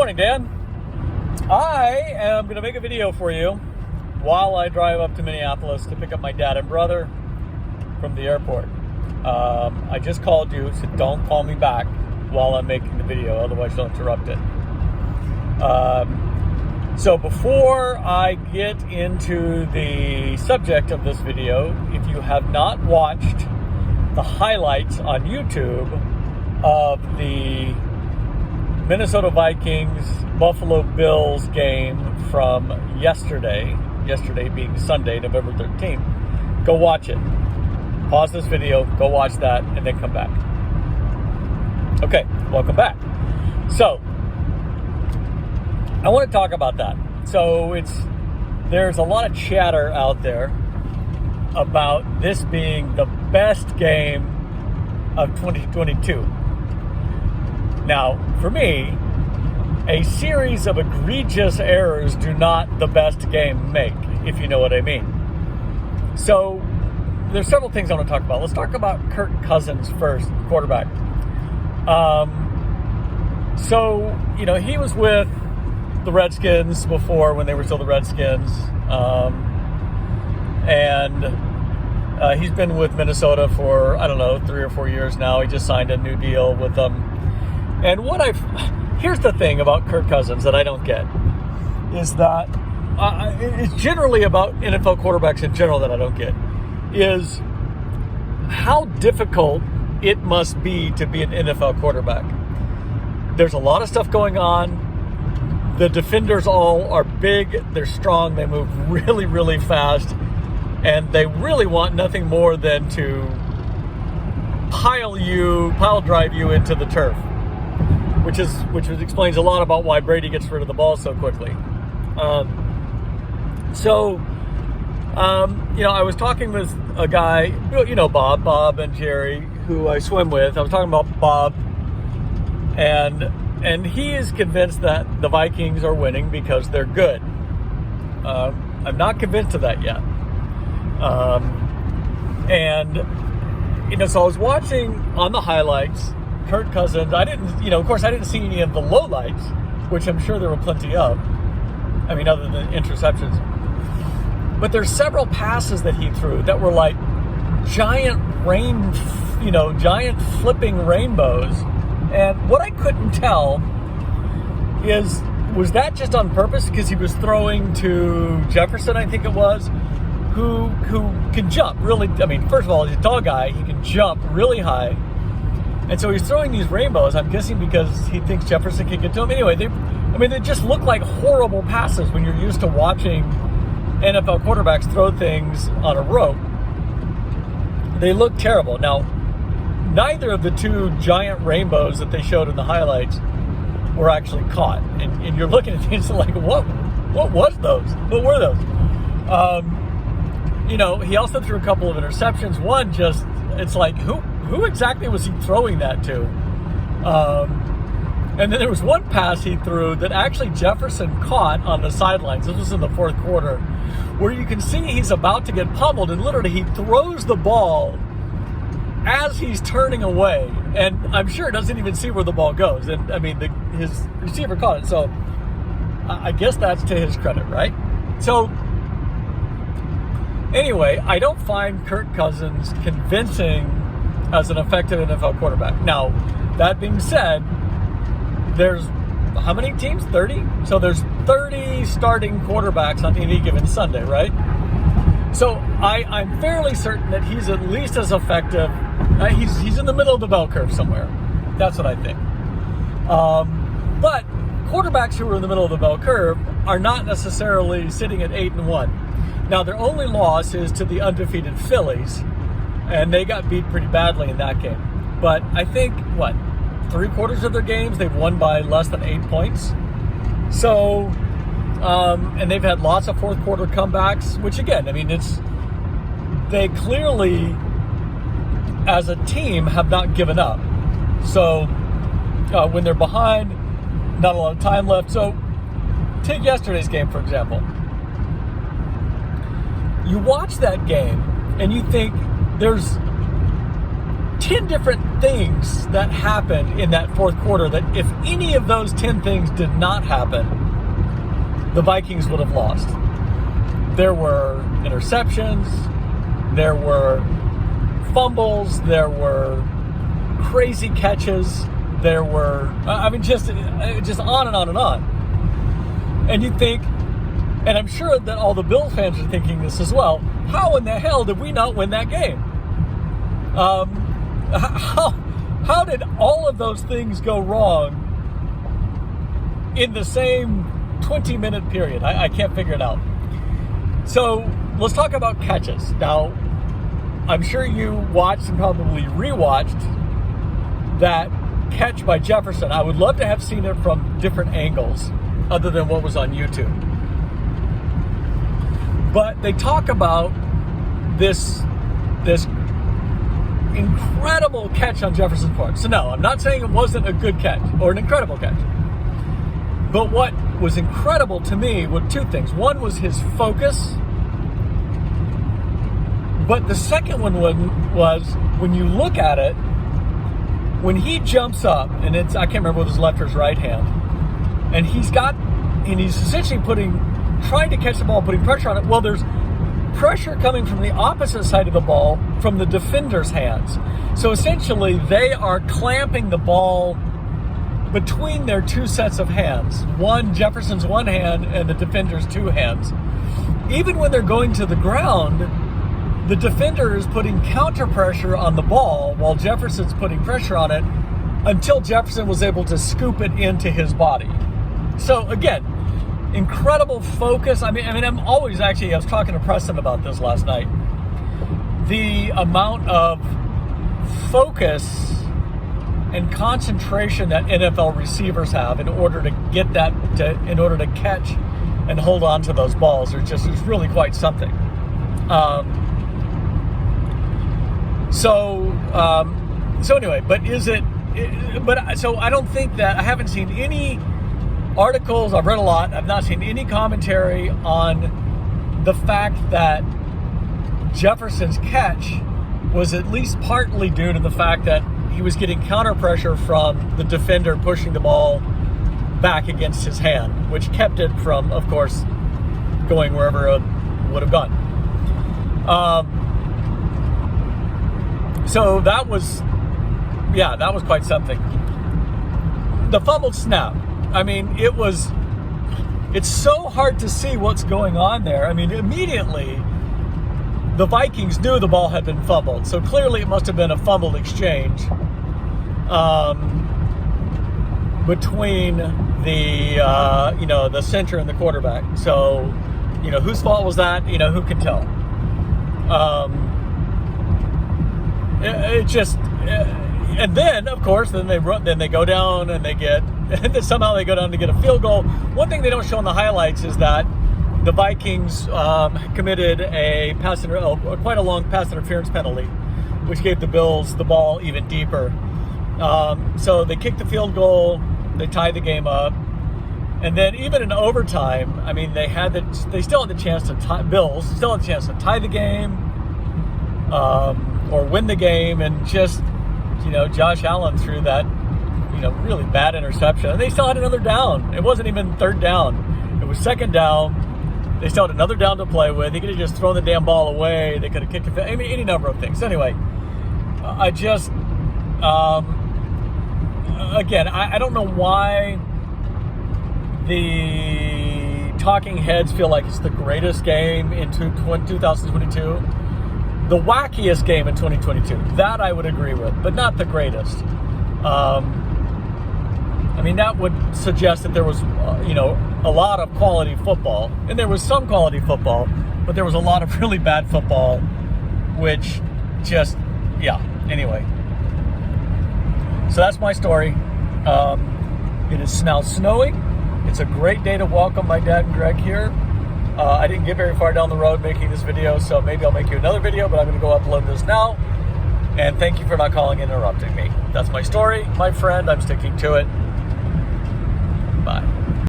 morning, Dan. I am going to make a video for you while I drive up to Minneapolis to pick up my dad and brother from the airport. I just called you, so don't call me back while I'm making the video, otherwise you'll interrupt it. So before I get into the subject of this video, if you have not watched the highlights on YouTube of the Minnesota Vikings Buffalo Bills game from yesterday being Sunday, November 13th, go watch it. Pause this video, go watch that, and then come back. Okay, welcome back. So, I want to talk about that. So, there's a lot of chatter out there about this being the best game of 2022. Now, for me, a series of egregious errors do not the best game make, if you know what I mean. So, there's several things I want to talk about. Let's talk about Kirk Cousins first, quarterback. So, he was with the Redskins before when they were still the Redskins. And he's been with Minnesota for, 3 or 4 years now. He just signed a new deal with them. And here's the thing about Kirk Cousins that I don't get, is that it's generally about NFL quarterbacks in general that I don't get, is how difficult it must be to be an NFL quarterback. There's a lot of stuff going on. The defenders all are big, they're strong, they move really, really fast, and they really want nothing more than to pile drive you into the turf. Which explains a lot about why Brady gets rid of the ball so quickly. I was talking with a guy, Bob and Jerry, who I swim with. I was talking about Bob, and he is convinced that the Vikings are winning because they're good. I'm not convinced of that yet. So I was watching on the highlights Kirk Cousins. I didn't see any of the lowlights, which I'm sure there were plenty of. Other than interceptions. But there's several passes that he threw that were like giant flipping rainbows. And what I couldn't tell was that just on purpose because he was throwing to Jefferson, I think it was, who can jump really. First of all, he's a tall guy. He can jump really high. And so he's throwing these rainbows, I'm guessing because he thinks Jefferson can get to him. Anyway, they just look like horrible passes when you're used to watching NFL quarterbacks throw things on a rope. They look terrible. Now, neither of the two giant rainbows that they showed in the highlights were actually caught. And you're looking at things like, what was those? What were those? He also threw a couple of interceptions. One it's like, who exactly was he throwing that to? And then there was one pass he threw that actually Jefferson caught on the sidelines. This was in the fourth quarter, where you can see he's about to get pummeled, and literally he throws the ball as he's turning away, and I'm sure doesn't even see where the ball goes. And his receiver caught it, so I guess that's to his credit, right? So anyway, I don't find Kirk Cousins convincing as an effective NFL quarterback. Now, that being said, there's how many teams? 30? So there's 30 starting quarterbacks on any given Sunday, right? So I'm fairly certain that he's at least as effective. He's in the middle of the bell curve somewhere. That's what I think. But quarterbacks who are in the middle of the bell curve are not necessarily sitting at 8-1. Now, their only loss is to the undefeated Phillies, and they got beat pretty badly in that game. But I think, 3/4 of their games, they've won by less than 8 points. So, and they've had lots of fourth quarter comebacks, which again, they clearly, as a team, have not given up. So, when they're behind, not a lot of time left. So, take yesterday's game, for example. You watch that game, and you think there's 10 different things that happened in that fourth quarter that if any of those 10 things did not happen, the Vikings would have lost. There were interceptions, there were fumbles, there were crazy catches, there were, just on and on and on. And you think, and I'm sure that all the Bills fans are thinking this as well, how in the hell did we not win that game? How did all of those things go wrong in the same 20-minute period? I can't figure it out. So let's talk about catches. Now, I'm sure you watched and probably rewatched that catch by Jefferson. I would love to have seen it from different angles other than what was on YouTube. But they talk about this incredible catch on Jefferson's part. So no, I'm not saying it wasn't a good catch or an incredible catch. But what was incredible to me were two things. One was his focus. But the second one was when you look at it, when he jumps up, and I can't remember with his left or his right hand, and he's essentially trying to catch the ball, putting pressure on it. Well, there's pressure coming from the opposite side of the ball from the defender's hands. So essentially, they are clamping the ball between their two sets of hands. Jefferson's one hand and the defender's two hands. Even when they're going to the ground, the defender is putting counter pressure on the ball while Jefferson's putting pressure on it until Jefferson was able to scoop it into his body. So again, incredible focus. I was talking to Preston about this last night. The amount of focus and concentration that NFL receivers have in order to catch and hold on to those balls is really quite something. So anyway, so I don't think that, I haven't seen any articles, I've read a lot, I've not seen any commentary on the fact that Jefferson's catch was at least partly due to the fact that he was getting counter pressure from the defender pushing the ball back against his hand, which kept it from, of course, going wherever it would have gone. So that was quite something. The fumbled snap. It's so hard to see what's going on there. Immediately, the Vikings knew the ball had been fumbled. So clearly it must have been a fumbled exchange between the center and the quarterback. So, whose fault was that? Who can tell? And then, of course, then they go down and somehow they go down to get a field goal. One thing they don't show in the highlights is that the Vikings committed quite a long pass interference penalty, which gave the Bills the ball even deeper. So they kicked the field goal, they tied the game up, and then even in overtime, they still had the chance to Bills still had the chance to tie the game, or win the game, and just Josh Allen threw that really bad interception, and they still had another down. It wasn't even third down; it was second down. They still had another down to play with. They could have just thrown the damn ball away. They could have kicked it. Any number of things. Anyway, I don't know why the talking heads feel like it's the greatest game in 2022. The wackiest game in 2022. That I would agree with, but not the greatest. That would suggest that there was, a lot of quality football. And there was some quality football, but there was a lot of really bad football, which anyway. So that's my story. It is now snowing. It's a great day to welcome my dad and Greg here. I didn't get very far down the road making this video, so maybe I'll make you another video, but I'm going to go upload this now. And thank you for not calling and interrupting me. That's my story, my friend. I'm sticking to it.